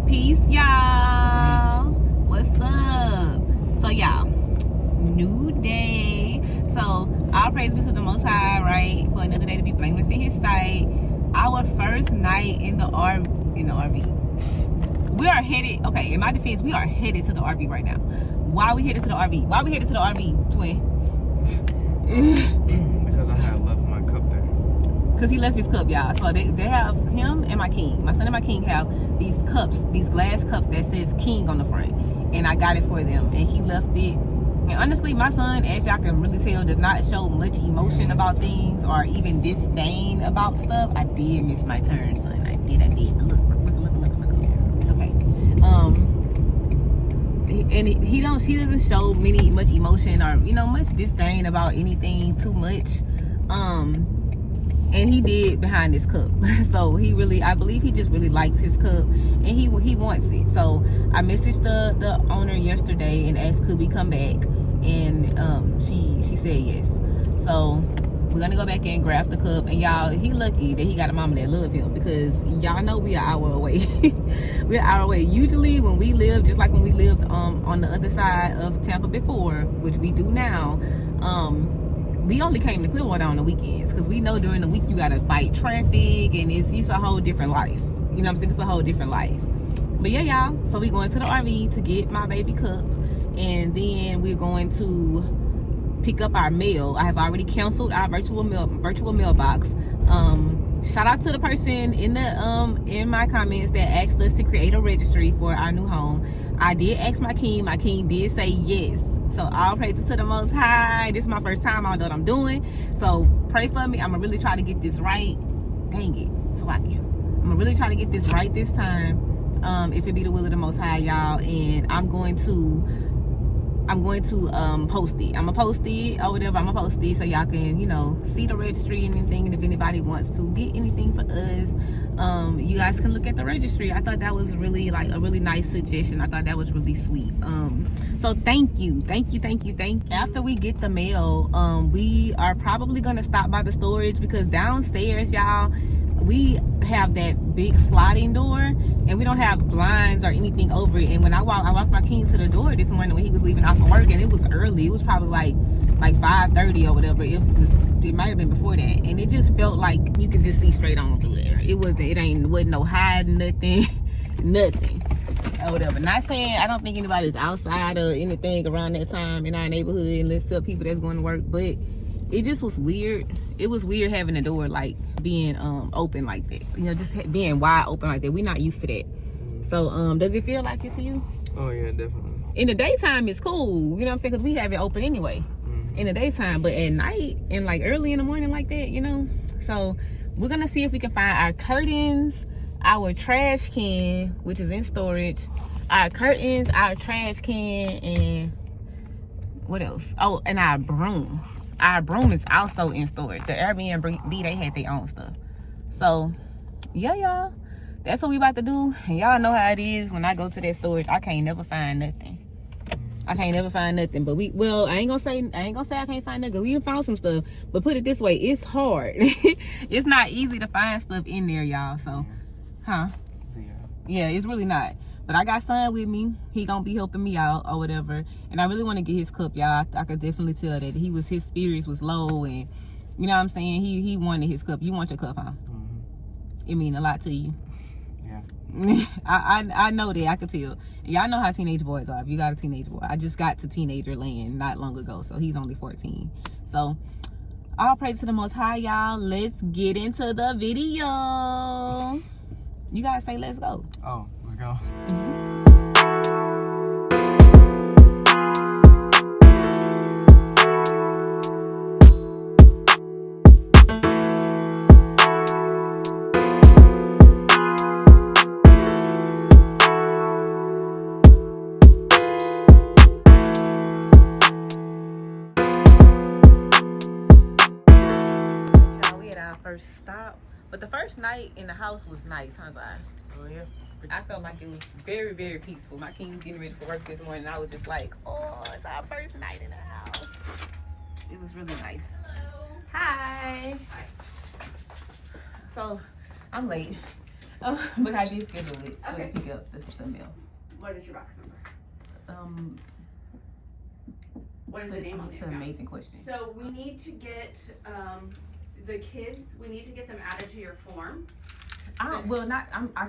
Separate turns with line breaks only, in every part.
Peace, y'all. What's up? So, y'all, new day. So, all praise be to the Most High, right? For another day to be blameless in His sight. Our first night in the RV. We are headed. Okay, in my defense, we are headed to the RV right now. Why are we headed to the RV? Why are we headed to the RV, twin?
Because I had left my cup there.
Because he left his cup, y'all. So they have him and my king. My son and my king have these cups, these glass cups that says King on the front. And I got it for them. And he left it. And honestly, my son, as y'all can really tell, does not show much emotion about things or even disdain about stuff. I did miss my turn, son. I did. Look. It's okay. And he doesn't show much emotion or, much disdain about anything too much. And he did behind this cup. So I believe he just really likes his cup and he wants it. So I messaged the owner yesterday and asked could we come back, and she said yes. So we're gonna go back and grab the cup, and y'all, he lucky that he got a mama that love him, because y'all know we are an hour away. We're an hour away. Usually when we live, just like when we lived on the other side of Tampa before, which we do now, we only came to Clearwater on the weekends, because we know during the week you gotta fight traffic, and it's a whole different life. You know what I'm saying? It's a whole different life. But yeah, y'all, so we're going to the RV to get my baby cup, and then we're going to pick up our mail. I have already canceled our virtual mailbox. Shout out to the person in my comments that asked us to create a registry for our new home. I did ask my king did say yes. So all praises to the Most High. This is my first time. I don't know what I'm doing. So pray for me. I'm going to really try to get this right. Dang it. So I'm going to really try to get this right this time. If it be the will of the Most High, y'all. And I'm going to post it. I'm going to post it or whatever. I'm going to post it so y'all can, see the registry and anything. And if anybody wants to get anything for us, you guys can look at the registry. I thought that was really a really nice suggestion. I thought that was really sweet. So thank you. After we get the mail, we are probably gonna stop by the storage, because downstairs, y'all, we have that big sliding door and we don't have blinds or anything over it. And when I walked my king to the door this morning when he was leaving off from work, and it was early. It was probably like 5:30 or whatever. It might have been before that, and it just felt like you could just see straight on through there. It wasn't no hiding, nothing or whatever. Not saying I don't think anybody's outside or anything around that time in our neighborhood, unless some people that's going to work, but it just was weird. It was weird having the door being open like that, just being wide open like that. We're not used to that. So does it feel like it to you?
Oh yeah, definitely. In
the daytime it's cool, you know what I'm saying, because we have it open anyway. In the daytime, but at night and early in the morning like that, so we're gonna see if we can find our curtains, our trash can, which is in storage, our curtains, our trash can, and what else? Oh, and our broom is also in storage. The Airbnb, they had their own stuff. So yeah, y'all, that's what we about to do. And y'all know how it is when I go to that storage. I can't never find nothing. But I ain't gonna say I can't find nothing. We even found some stuff, but put it this way, it's hard. It's not easy to find stuff in there, y'all. So, yeah, it's really not. But I got son with me. He gonna be helping me out or whatever. And I really want to get his cup, y'all. I could definitely tell that his spirits was low, and you know what I'm saying. He wanted his cup. You want your cup, huh? It mean a lot to you. I know that. I could tell. Y'all know how teenage boys are. If you got a teenage boy, I just got to teenager land not long ago, so he's only 14. So all praise to the Most High, y'all. Let's get into the video. You guys say let's go.
Oh, let's go.
First stop, but the first night in the house was nice, huh, Zai?
Oh yeah.
I felt like it was very, very peaceful. My king was getting ready for work this morning, and I was just like, oh, it's our first night in the house. It was really nice. Hello. Hi. So I'm late. But I did schedule it to pick up the mail.
What is your box number? What is
So
the name on the
it's an
account?
amazing question.
So we need to get the kids. We need to get them added to your form.
I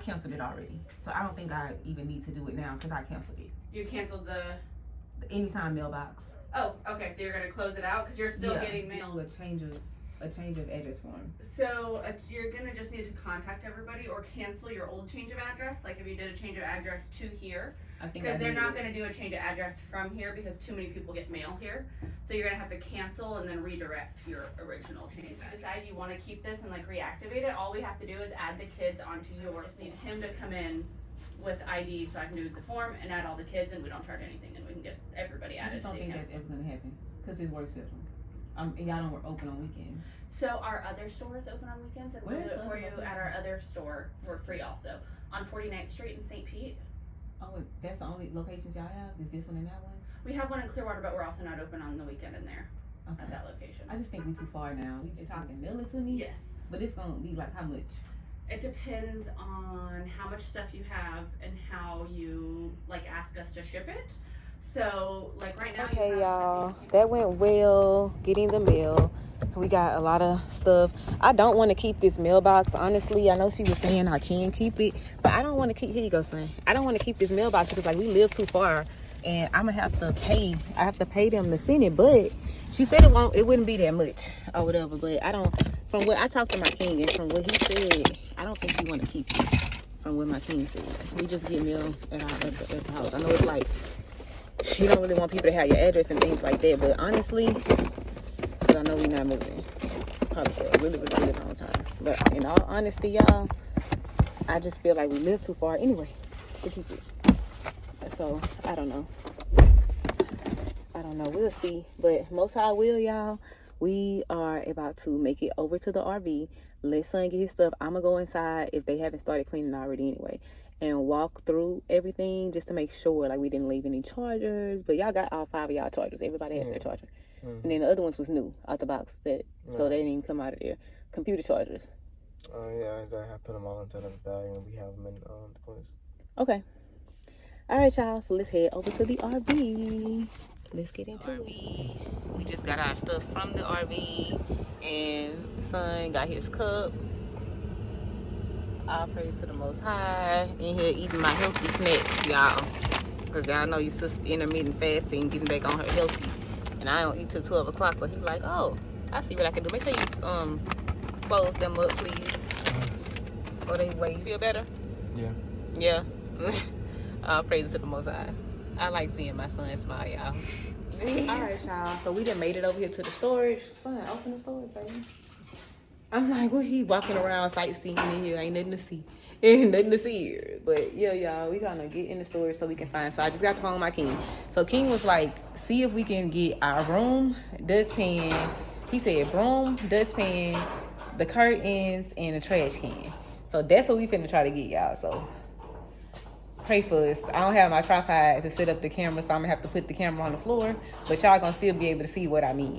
canceled it already, so I don't think I even need to do it now because I canceled it.
You canceled the.
Anytime mailbox.
Oh, okay. So you're gonna close it out because you're still getting mail.
Do a change of address form.
So you're gonna just need to contact everybody or cancel your old change of address. Like if you did a change of address to here, because they're not gonna do a change of address from here because too many people get mail here. So you're gonna have to cancel and then redirect your original change of address. Decide you want to keep this and like reactivate it. All we have to do is add the kids onto your. Just need him to come in with ID so I can do the form and add all the kids and we don't charge anything and we can get everybody added.
I just don't think that's ever gonna happen because his work schedule. And y'all don't open on weekends.
So our other store is open on weekends and we'll do it for you at our other store for free also. On 49th Street in St. Pete.
Oh, that's the only locations y'all have? Is this one and that one?
We have one in Clearwater, but we're also not open on the weekend in there at that location.
I just think we're too far now. We just talking mail it to me?
Yes.
But it's gonna be like how much?
It depends on how much stuff you have and how you like ask us to ship it. So like right now.
Okay, y'all, that went well. Getting the mail. We got a lot of stuff. I don't want to keep this mailbox. Honestly, I know she was saying I can keep it, but I don't want to keep. Here you go, son. I don't want to keep this mailbox because like we live too far, and I'm gonna have to pay. I have to pay them to send it, but she said it wouldn't be that much or whatever. But I don't. From what I talked to my king and from what he said, I don't think he want to keep it. From what my king said, we just get mail at the house. I know it's like you don't really want people to have your address and things like that, but honestly, because I know we're not moving probably for a really, really, really long time. But in all honesty, y'all, I just feel like we live too far anyway to keep it. So I don't know. We'll see. But most high will, y'all. We are about to make it over to the RV. Let son get his stuff. I'm going to go inside if they haven't started cleaning already anyway. And walk through everything just to make sure like we didn't leave any chargers. But y'all got all 5 of y'all chargers. Everybody has their charger. Mm-hmm. And then the other ones was new out the box. So they didn't even come out of there. Computer chargers.
Yeah, I put them all into the bag and we have them in the place.
Okay. All right, y'all. So let's head over to the RV. Let's get into it. We just got our stuff from the RV, and son got his cup. All praise to the Most High. In here eating my healthy snacks, y'all. Because y'all know your sister intermittent fasting, getting back on her healthy. And I don't eat till 12 o'clock, so he's like, oh, I see what I can do. Make sure you close them up, please. Or they wait. Feel better?
Yeah.
Yeah. All praise to the Most High. I like seeing my son smile, y'all. Alright, y'all. So we done made it over here to the storage. Son, open the storage, baby. I'm like, well, he walking around sightseeing in here. Ain't nothing to see. Ain't nothing to see here. But yeah, y'all, we trying to get in the storage so we can find. So I just got to phone my king. So King was like, see if we can get our room, dustpan. He said broom, dustpan, the curtains, and a trash can. So that's what we finna try to get, y'all. So pray for us. I don't have my tripod to set up the camera, so I'm gonna have to put the camera on the floor, but y'all gonna still be able to see what I mean.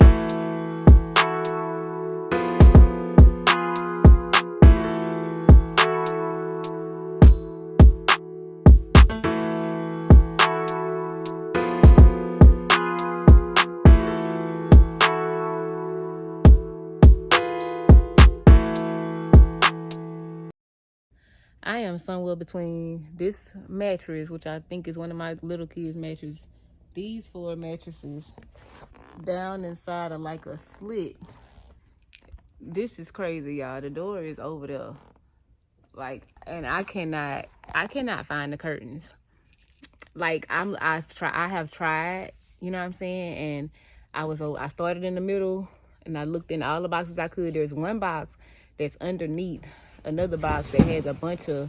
I am somewhere between this mattress, which I think is one of my little kids' mattresses, these 4 mattresses, down inside of like a slit. This is crazy, y'all. The door is over there. Like, and I cannot find the curtains. Like, I have tried, you know what I'm saying? And I started in the middle and I looked in all the boxes I could. There's one box that's underneath another box that has a bunch of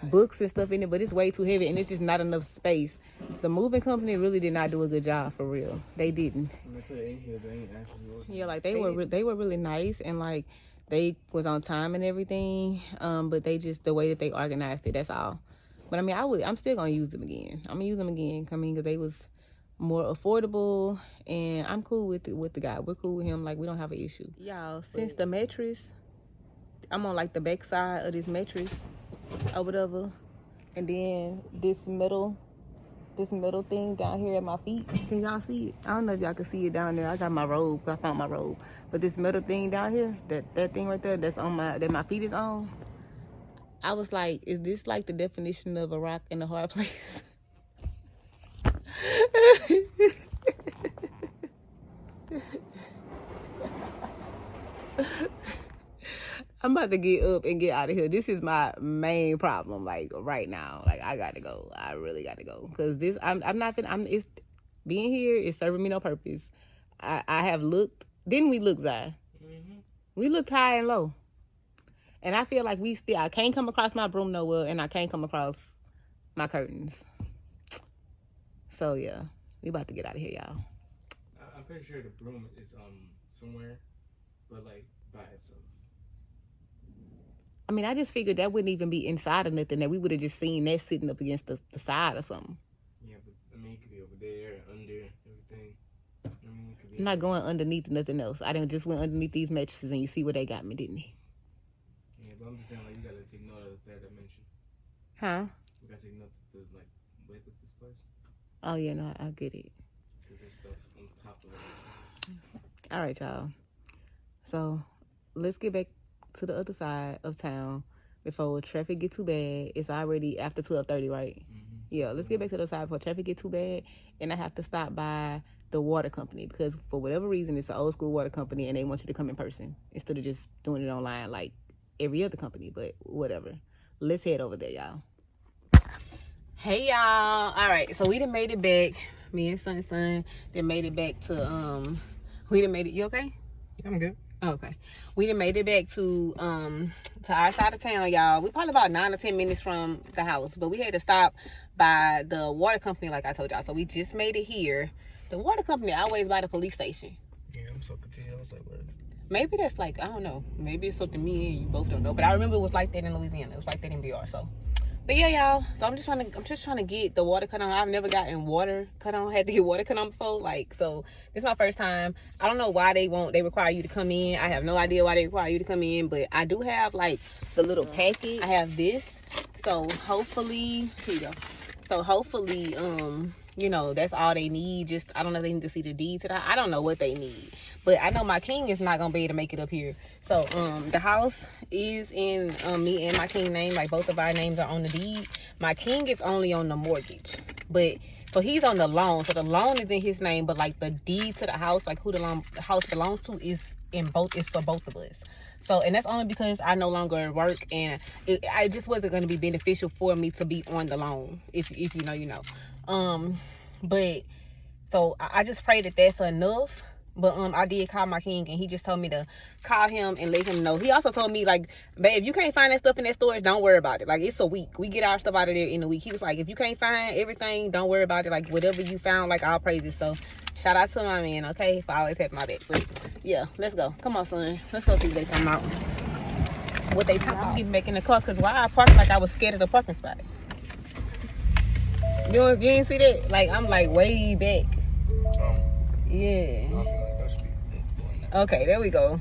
books and stuff in it, but it's way too heavy and it's just not enough space. The moving company really did not do a good job, for real. They didn't.
They put it in here, they ain't actually working. Yeah,
like they were really nice and like they was on time and everything. But they just, the way that they organized it, that's all. But I mean, I'm still gonna use them again. I'm gonna use them again. I mean, because they was more affordable, and I'm cool with the guy. We're cool with him. Like, we don't have an issue. Y'all, since the mattress, I'm on like the back side of this mattress. or whatever. And then this middle thing down here at my feet. Can y'all see it? I don't know if y'all can see it down there. I got my robe. I found my robe. But this middle thing down here, that thing right there that my feet is on. I was like, is this like the definition of a rock in a hard place? I'm about to get up and get out of here. This is my main problem, like right now. Like I got to go. I really got to go because this. I'm not. It's being here is serving me no purpose. I have looked. Didn't we look, Zai? Mm-hmm. We looked high and low, and I feel like I can't come across my broom nowhere, and I can't come across my curtains. So yeah, we about to get out of here, y'all.
I'm pretty sure the broom is somewhere, but like by itself.
I mean, I just figured that wouldn't even be inside of nothing, that we would have just seen that sitting up against the side or something.
Yeah, but I mean, it could be over there, under, everything. I mean, it could be.
I'm not going underneath nothing else. I didn't just went underneath these mattresses and you see where they got me, didn't he?
Yeah, but I'm just saying, like, you gotta take note of the third dimension.
Huh?
You gotta take note of the, like, width of this place.
Oh, yeah, no, I get it.
Because there's stuff on top of it.
All right, y'all. So, let's get back to the other side of town before traffic get too bad. It's already after 12:30, right? Mm-hmm. Yeah, let's get back to the side before traffic get too bad. And I have to stop by the water company because for whatever reason, it's an old school water company and they want you to come in person instead of just doing it online like every other company, but whatever. Let's head over there, y'all. Hey, y'all. All right, so we done made it back. Me and Son done made it back to, we done made it. You okay?
I'm good.
Okay, we done made it back to our side of town, y'all. We probably about 9 or 10 minutes from the house, but we had to stop by the water company, like I told y'all. So we just made it here. The water company always by the police station.
Yeah, I'm so confused. I was like, what?
Maybe that's like, I don't know. Maybe it's something me and you both don't know. But I remember it was like that in Louisiana. It was like that in BR. So, but yeah, y'all. So I'm just trying to get the water cut on. I've never gotten water cut on. Had to get water cut on before. Like, so this is my first time. I don't know why they require you to come in. I have no idea why they require you to come in. But I do have like the little packet. I have this. So hopefully, here you go. So hopefully, you know, that's all they need. Just, I don't know if they need to see the deed to that. I don't know what they need. But I know my king is not going to be able to make it up here. So, the house is in me and my king name. Like, both of our names are on the deed. My king is only on the mortgage. But, so he's on the loan. So, the loan is in his name. But, like, the deed to the house, like, who the house belongs to is for both of us. So, and that's only because I no longer work. And I just wasn't going to be beneficial for me to be on the loan. If you know, you know. But, so, I just pray that that's enough. But I did call my king and he just told me to call him and let him know. He also told me, like, babe, if you can't find that stuff in that storage, don't worry about it. Like, it's a week. We get our stuff out of there in a week. He was like, if you can't find everything, don't worry about it. Like, whatever you found, like, all praises. So shout out to my man, okay, for always having my back. But yeah, let's go. Come on, son. Let's go see what they talking about. What they talking about. Getting back in the car because why I parked like I was scared of the parking spot. You didn't see that? Like, I'm like way back. Yeah. Okay, there we go.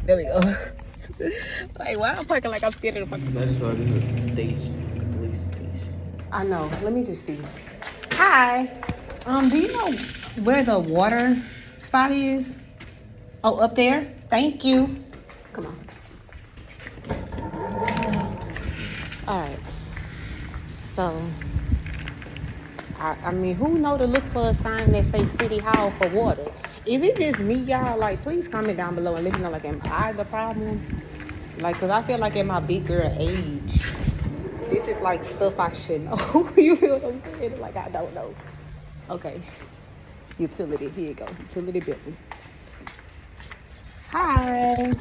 Like, why I'm parking like I'm scared of the parking spot?
That's why this is a station, a police station.
I know. Let me just see. Hi. Do you know where the water spot is? Oh, up there? Thank you. Come on. All right. So, I mean, who know to look for a sign that say City Hall for water? Is it just me, y'all? Like, please comment down below and let me know, like, am I the problem? Like, because I feel like at my big girl age, this is, like, stuff I should know. You feel what I'm saying? Like, I don't know. Okay. Utility. Here you go. Utility building. Hi.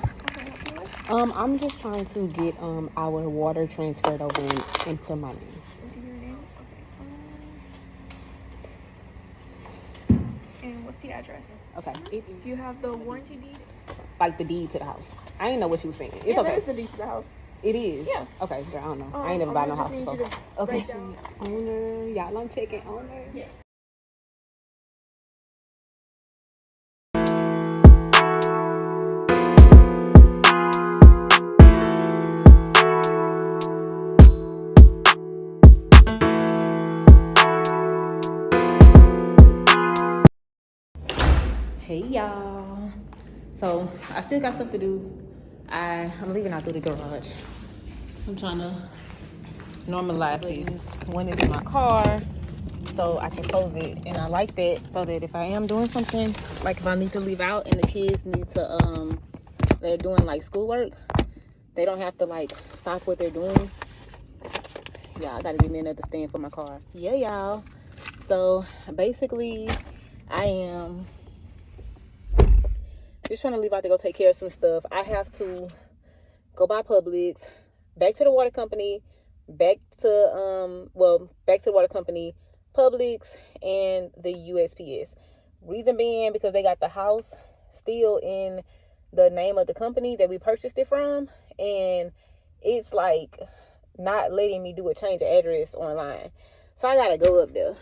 I'm just trying to get our water transferred over into my name.
Into your name? Okay. And what's the address?
Okay.
Do you have the warranty deed?
Like the deed to the house. I didn't know what you were saying. It's
yeah,
okay.
that is the deed to the house.
It is?
Yeah.
Okay, girl, I don't know. I ain't never bought no house before. Okay.
Down.
Owner. Y'all, I'm checking owner.
Yes.
Hey y'all. So I still got stuff to do. I'm leaving out through the garage. I'm trying to normalize this. One is in my car, so I can close it, and I like that so that if I am doing something, like if I need to leave out and the kids need to they're doing like schoolwork, they don't have to like stop what they're doing. Yeah, I gotta give me another stand for my car. Yeah, y'all. So basically I am just trying to leave out to go take care of some stuff. I have to go by Publix, back to the water company, back to the water company, Publix, and the USPS. Reason being because they got the house still in the name of the company that we purchased it from, and it's like not letting me do a change of address online. So I gotta go up there.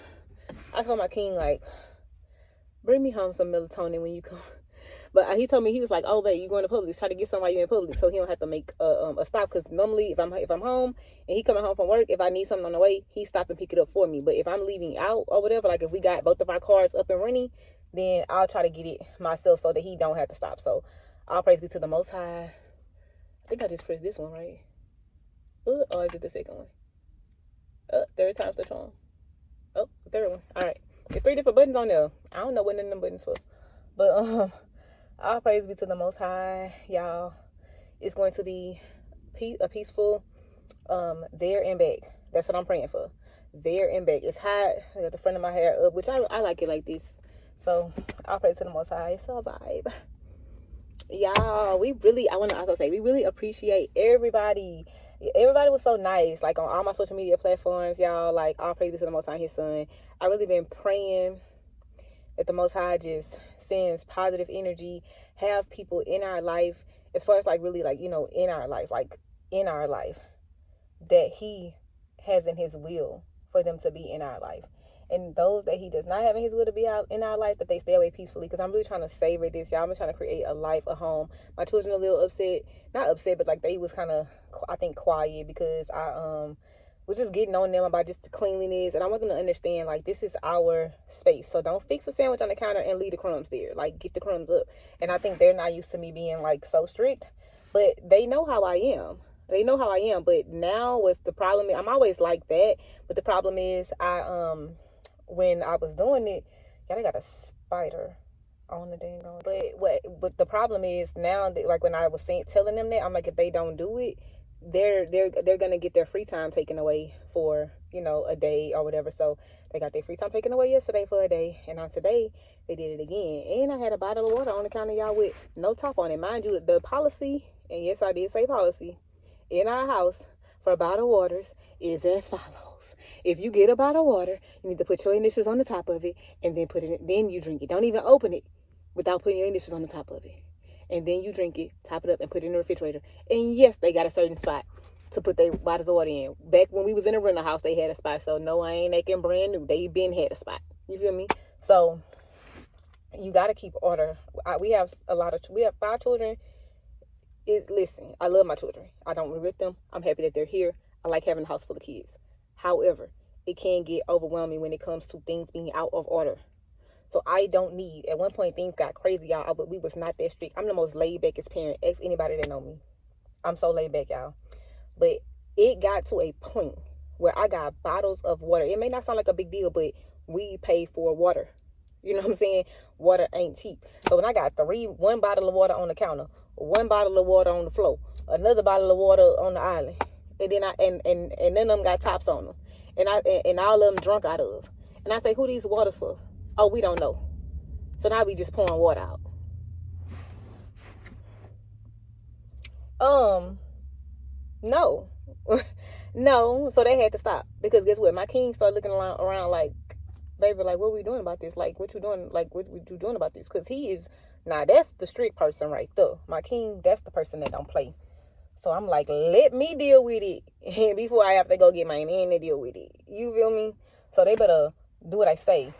I told my king, like, bring me home some melatonin when you come. But he told me, he was like, oh, babe, you going to Publix, try to get somebody in Publix so he don't have to make a stop. Because normally if I'm home and he coming home from work, if I need something on the way, he stop and pick it up for me. But if I'm leaving out or whatever, like if we got both of our cars up and running, then I'll try to get it myself so that he don't have to stop. So all praise be to the Most High. I think I just pressed this one, right? Or is it the second one? Third time's the charm. Oh, the third one. All right. There's 3 different buttons on there. I don't know what none of them buttons for. But all praise be to the Most High, y'all. It's going to be a peaceful there and back. That's what I'm praying for. There and back. It's hot. I got the front of my hair up, which I like it like this. So all praise to the Most High. It's a vibe. Y'all, we really appreciate everybody. Everybody was so nice, like on all my social media platforms, y'all. Like all praise to the Most High, His Son. I really been praying that the Most High just sends positive energy, have people in our life, as far as like really like, you know, in our life, that He has in His will for them to be in our life. And those that He does not have in His will to be out in our life, that they stay away peacefully. Because I'm really trying to savor this, y'all. I'm trying to create a life, a home. My children are a little upset. Not upset, but like they was kind of, I think, quiet because I was just getting on them about just the cleanliness. And I want them to understand, like, this is our space. So don't fix a sandwich on the counter and leave the crumbs there. Like, get the crumbs up. And I think they're not used to me being, like, so strict. But they know how I am. But now what's the problem? I'm always like that. But the problem is when I was doing it, y'all, they got a spider on the dang on. But the problem is now that, like, when I was telling them that, I'm like, if they don't do it, they're gonna get their free time taken away for, you know, a day or whatever. So they got their free time taken away yesterday for a day, and on today they did it again. And I had a bottle of water on the counter, y'all, with no top on it. Mind you, the policy, and yes, I did say policy, in our house for bottled waters is as follows. If you get a bottle of water, you need to put your initials on the top of it, and then then you drink it. Don't even open it without putting your initials on the top of it. And then you drink it, top it up, and put it in the refrigerator. And yes, they got a certain spot to put their bottles of water in. Back when we was in a rental house, they had a spot. So no, I ain't making brand new. They been had a spot. You feel me? So you got to keep order. We have 5 children. Listen, I love my children. I don't regret them. I'm happy that they're here. I like having a house full of kids. However, it can get overwhelming when it comes to things being out of order. So I don't need, at one point things got crazy, y'all, but we was not that strict. I'm the most laid backest parent. Ask anybody that know me. I'm so laid back, y'all. But it got to a point where I got bottles of water. It may not sound like a big deal, but we pay for water. You know what I'm saying? Water ain't cheap. So when I got 1 bottle of water on the counter, 1 bottle of water on the floor, another bottle of water on the island, and then and none of them got tops on them, and all of them drunk out of. And I say, who these waters for? Oh, we don't know. So now we just pouring water out. No. No. So they had to stop. Because guess what? My king started looking around like, baby, like, what are we doing about this? Like, what you doing? Like, what you doing about this? Because he is, that's the strict person right there. My king, that's the person that don't play. So I'm like, let me deal with it before I have to go get my man to deal with it. You feel me? So they better do what I say.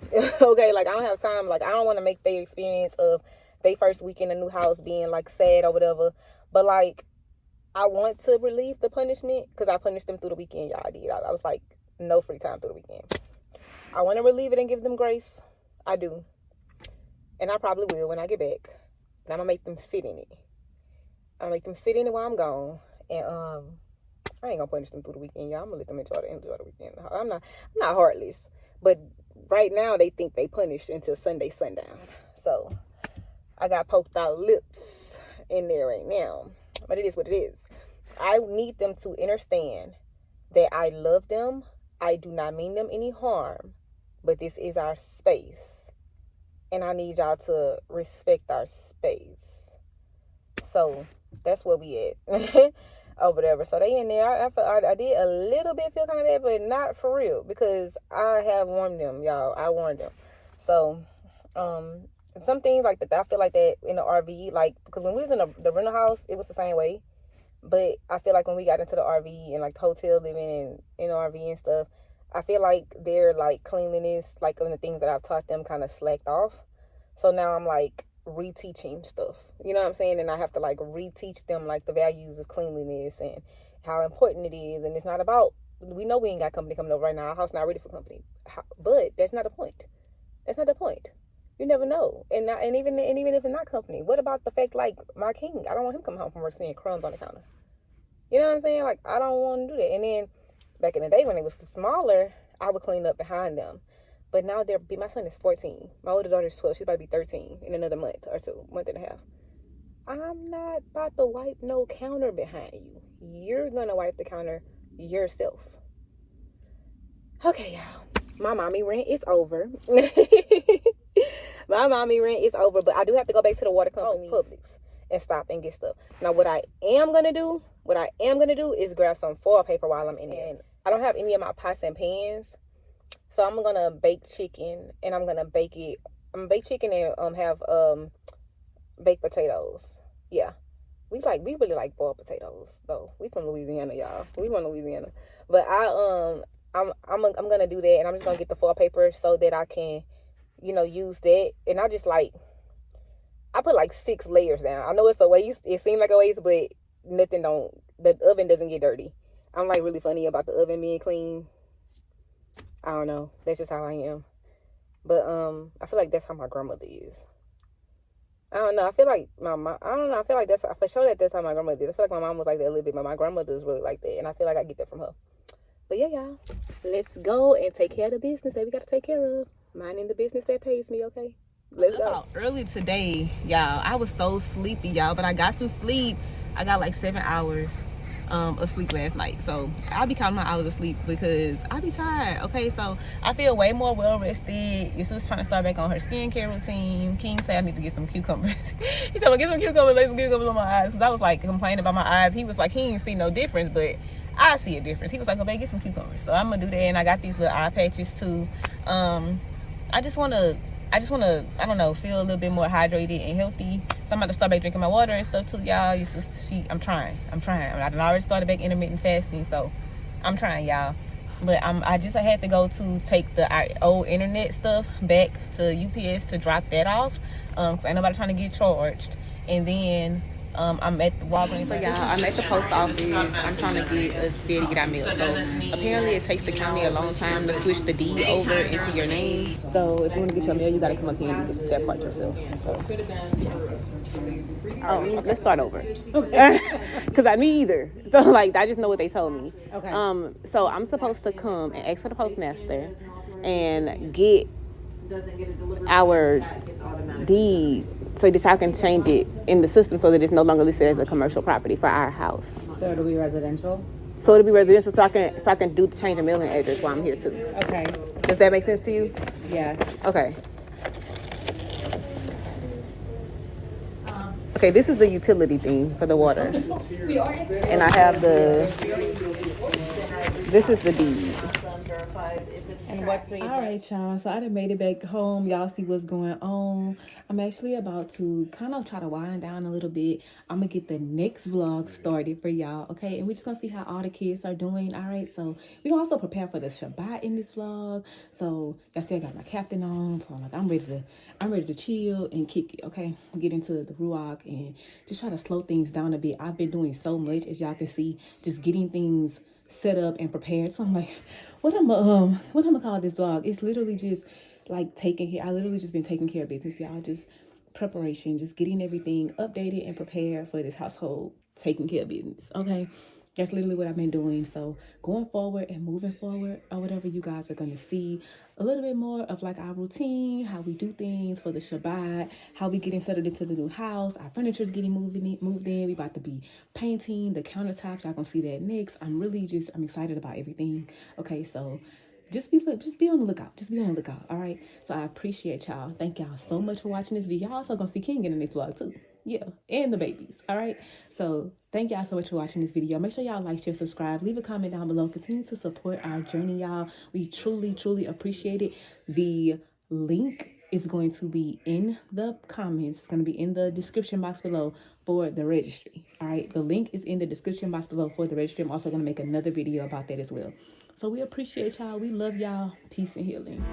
Okay, like, I don't have time. Like, I don't want to make their experience of their first week in a new house being, like, sad or whatever. But, like, I want to relieve the punishment because I punished them through the weekend. Y'all did. I was like, no free time through the weekend. I want to relieve it and give them grace. I do. and I probably will when I get back. And I'm gonna make them sit in it. I'm gonna make them sit in it while I'm gone. And I ain't gonna punish them through the weekend, y'all. I'm gonna let them enjoy the weekend. I'm not heartless, but right now they think they punished until Sunday sundown. So I got poked out lips in there right now, but it is what it is. I need them to understand that I love them. I do not mean them any harm, but this is our space, and I need y'all to respect our space. So that's where we at. Or whatever. So they in there. I did a little bit feel kind of bad, but not for real, because I have warned them, y'all. I warned them. So some things like that, I feel like that in the RV, like, because when we was in the rental house, it was the same way. But I feel like when we got into the RV and like the hotel living in the RV and stuff, I feel like their like cleanliness, like one of the things that I've taught them, kind of slacked off. So now I'm like reteaching stuff, you know what I'm saying? And I have to like reteach them like the values of cleanliness and how important it is. And it's not about, we know we ain't got company coming over right now. Our house not ready for company, but that's not the point. That's not the point. You never know. And even if it's not company, what about the fact, like, my king, I don't want him coming home from work seeing crumbs on the counter. You know what I'm saying? Like, I don't want to do that. And then back in the day when it was smaller, I would clean up behind them. But now my son is 14. My older daughter is 12. She's about to be 13 in another month or two, month and a half. I'm not about to wipe no counter behind you. You're going to wipe the counter yourself. Okay, y'all. My mommy rant is over. My mommy rant is over. But I do have to go back to the water company, Publix, and stop and get stuff. Now, what I am going to do is grab some foil paper while I'm in there. I don't have any of my pots and pans. So I'm gonna bake chicken, and I'm gonna bake it. I'm gonna bake chicken and have baked potatoes. Yeah, we really like boiled potatoes though. We from Louisiana, y'all. We from Louisiana. But I'm gonna do that, and I'm just gonna get the foil paper so that I can, use that. And I just I put like 6 layers down. I know it's a waste. It seems like a waste, but the oven doesn't get dirty. I'm like really funny about the oven being clean. I don't know. That's just how I am. But I feel like that's how my grandmother is. I don't know. I feel like my mom. I don't know. I feel like that's for sure that's how my grandmother is. I feel like my mom was like that a little bit, but my grandmother is really like that, and I feel like I get that from her. But yeah, y'all, let's go and take care of the business that we got to take care of. Minding the business that pays me, okay? Let's go. Early today, y'all, I was so sleepy, y'all, but I got some sleep. I got like 7 hours of sleep last night, so I'll be counting my hours of sleep because I be tired. Okay, so I feel way more well rested. Your sister's trying to start back on her skincare routine. King said I need to get some cucumbers. He told me get some cucumbers, lay some cucumbers on my eyes, because I was like complaining about my eyes. He was like, he didn't see no difference, but I see a difference. He was like, okay, get some cucumbers. So I'm gonna do that, and I got these little eye patches too. I just wanna, I don't know, feel a little bit more hydrated and healthy. So I'm about to start back drinking my water and stuff too, y'all. I'm trying. I already started back intermittent fasting, so I'm trying, y'all. But I had to go to take the old internet stuff back to UPS to drop that off. Cause ain't nobody trying to get charged. And then I'm at the Walgreens. So y'all, I'm at the post office. I'm trying to get us to be able to get our mail. So apparently it takes the county a long time to switch the deed over into your name. So if you want to get your mail, you gotta come up here and do that part yourself. So let's start over. Cause me either. So like I just know what they told me. Okay. So I'm supposed to come and ask for the postmaster and get our deed so that y'all can change it in the system so that it's no longer listed as a commercial property for our house.
So it'll be residential?
So it'll be residential so I can do the change of mailing address while I'm here too.
Okay.
Does that make sense to you?
Yes.
Okay. Okay, this is the utility thing for the water. And I have this is the deed.
And what's the...
All right, y'all. So I done made it back home. Y'all see what's going on. I'm actually about to kind of try to wind down a little bit. I'm going to get the next vlog started for y'all, okay? And we're just going to see how all the kids are doing, all right? So we're going to also prepare for the Shabbat in this vlog. So y'all see I got my captain on. So like I'm ready to chill and kick it, okay? Get into the Ruach and just try to slow things down a bit. I've been doing so much, as y'all can see, just getting things set up and prepared. So I'm like, what I'm gonna call this vlog? It's literally just like taking care. I literally just been taking care of business, y'all. Just preparation, just getting everything updated and prepared for this household, taking care of business. Okay. That's literally what I've been doing. So going forward and moving forward or whatever, you guys are going to see a little bit more of like our routine, how we do things for the Shabbat, how we getting settled into the new house. Our furniture's getting moved in. We about to be painting the countertops. Y'all gonna see that next. I'm excited about everything. Okay, so just be on the lookout. Just be on the lookout. All right. So I appreciate y'all. Thank y'all so much for watching this video. Y'all also gonna see King in the next vlog too. Yeah, and the babies. All right. So thank y'all so much for watching this video. Make sure y'all like, share, subscribe, leave a comment down below. Continue to support our journey, y'all. We truly appreciate it. The link is going to be in the comments. It's going to be in the description box below for the registry. All right. The link is in the description box below for the registry. I'm also going to make another video about that as well. So we appreciate y'all. We love y'all. Peace and healing.